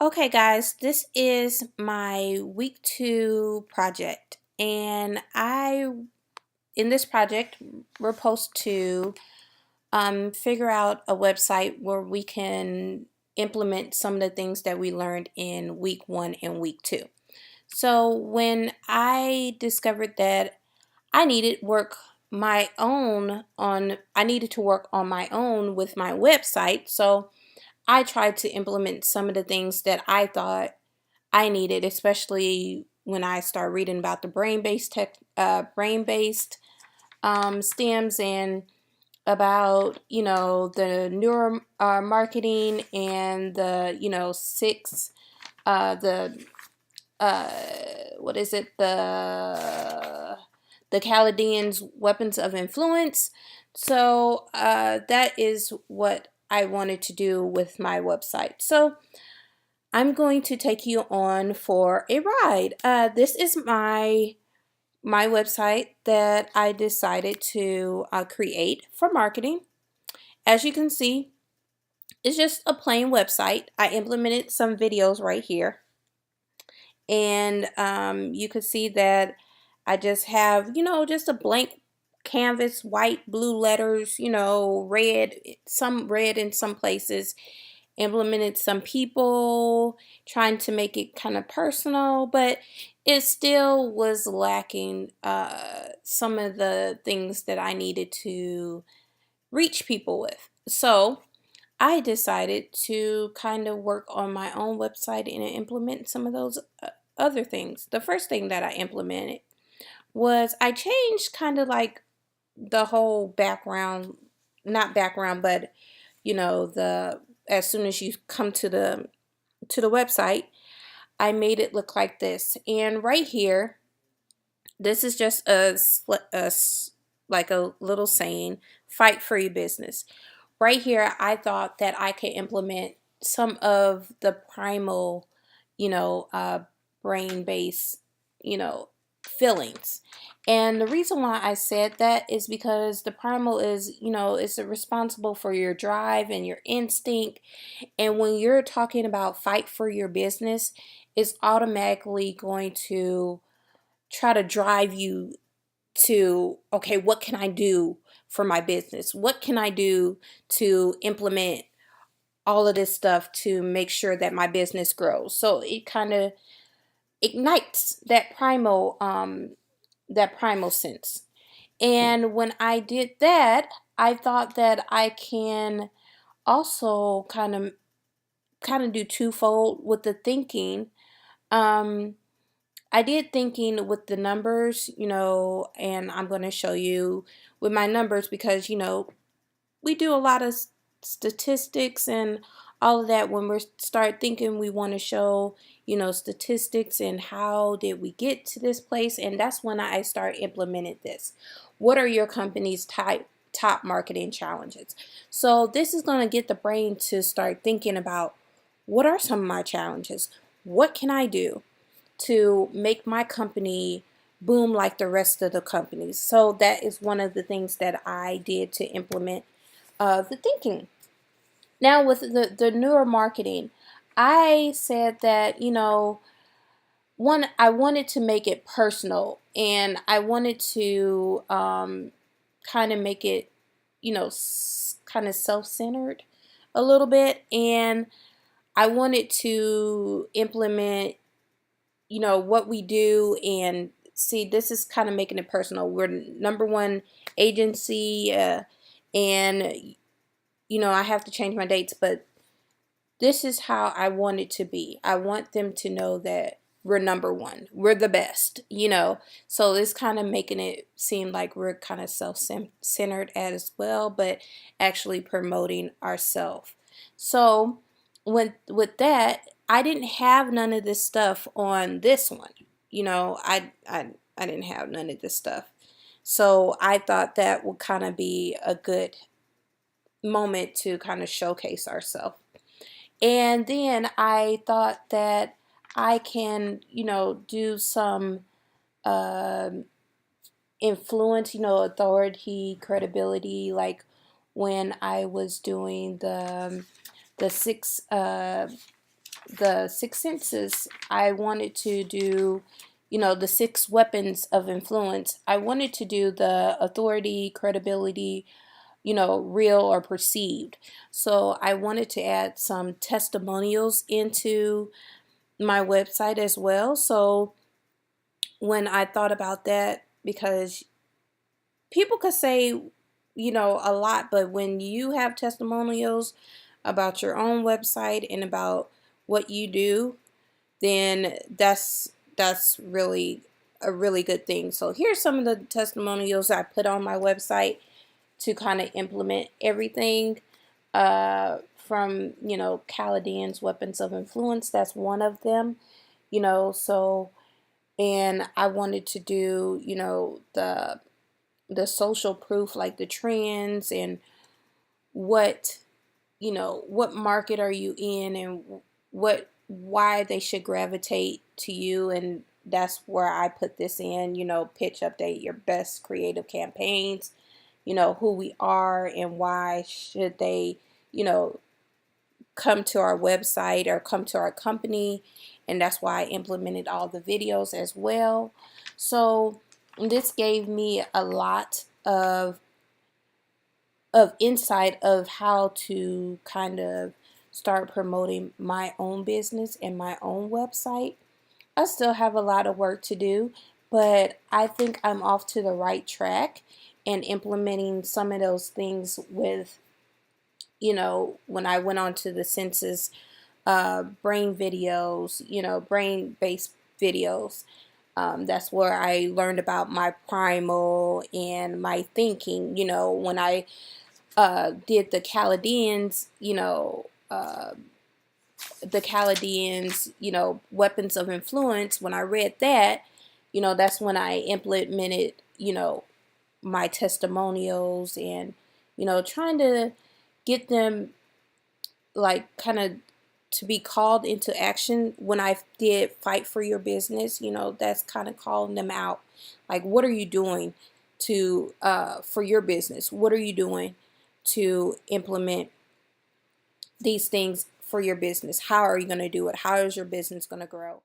Okay, guys, this is my week 2 project, and in this project, we're supposed to figure out a website where we can implement some of the things that we learned in week 1 and week 2. So, when I discovered that I needed work I needed to work on my own with my website, so I tried to implement some of the things that I thought I needed, especially when I started reading about the brain-based stems, and about the neuro marketing, and the six the uh, what is it, the Chaldeans weapons of influence. So that is what I wanted to do with my website. So I'm going to take you on for a ride. This is my website that I decided to create for marketing. As you can see, it's just a plain website. I implemented some videos right here, and you can see that I just have just a blank canvas, white, blue letters, red, some red in some places, implemented some people, trying to make it kind of personal, but it still was lacking some of the things that I needed to reach people with. So I decided to kind of work on my own website and implement some of those other things. The first thing that I implemented was I changed kind of like the whole background, not background, but the as soon as you come to the website, I made it look like this. And right here, this is just like a little saying, fight for your business. Right here, I thought that I could implement some of the primal, you know, uh, brain based, you know, feelings. And the reason why I said that is because the primal is responsible for your drive and your instinct. And when you're talking about fight for your business, it's automatically going to try to drive you to, okay, what can I do for my business? What can I do to implement all of this stuff to make sure that my business grows? So it kind of ignites that primal sense. And when I did that, I thought that I can also kind of do twofold with the thinking. Um, I did thinking with the numbers, and I'm going to show you with my numbers because, we do a lot of statistics and all of that. When we start thinking, we want to show, statistics and how did we get to this place. And that's when I start implementing this. What are your company's top marketing challenges? So this is going to get the brain to start thinking about, what are some of my challenges? What can I do to make my company boom like the rest of the companies? So that is one of the things that I did to implement the thinking. Now with the neuromarketing, I said that, one, I wanted to make it personal, and I wanted to kind of make it, kind of self-centered a little bit, and I wanted to implement what we do. And see, this is kind of making it personal. We're number one agency, and I have to change my dates, but this is how I want it to be. I want them to know that we're number one, we're the best. So it's kind of making it seem like we're kind of self-centered as well, but actually promoting ourselves. So with that, I didn't have none of this stuff on this one. I didn't have none of this stuff. So I thought that would kind of be a good moment to kind of showcase ourselves. And then I thought that I can, do some um influence, authority, credibility, like when I was doing the six the six senses, I wanted to do, the six weapons of influence. I wanted to do the authority, credibility, real or perceived. So I wanted to add some testimonials into my website as well. So when I thought about that, because people could say, a lot, but when you have testimonials about your own website and about what you do, then that's really a really good thing. So here's some of the testimonials I put on my website to kind of implement everything from, Caladan's Weapons of Influence. That's one of them, so, and I wanted to do, the social proof, like the trends and what, what market are you in, and why they should gravitate to you. And that's where I put this in, pitch update your best creative campaigns, who we are and why should they, you know, come to our website or come to our company. And that's why I implemented all the videos as well. So this gave me a lot of insight of how to kind of start promoting my own business and my own website. I still have a lot of work to do, but I think I'm off to the right track and implementing some of those things with, when I went on to the census, brain videos, brain based videos. That's where I learned about my primal and my thinking, when I did the Chaldeans, weapons of influence. When I read that, that's when I implemented, my testimonials and, trying to get them like kind of to be called into action. When I did Fight for Your Business, that's kind of calling them out. Like, what are you doing to for your business? What are you doing to implement these things for your business? How are you going to do it? How is your business going to grow?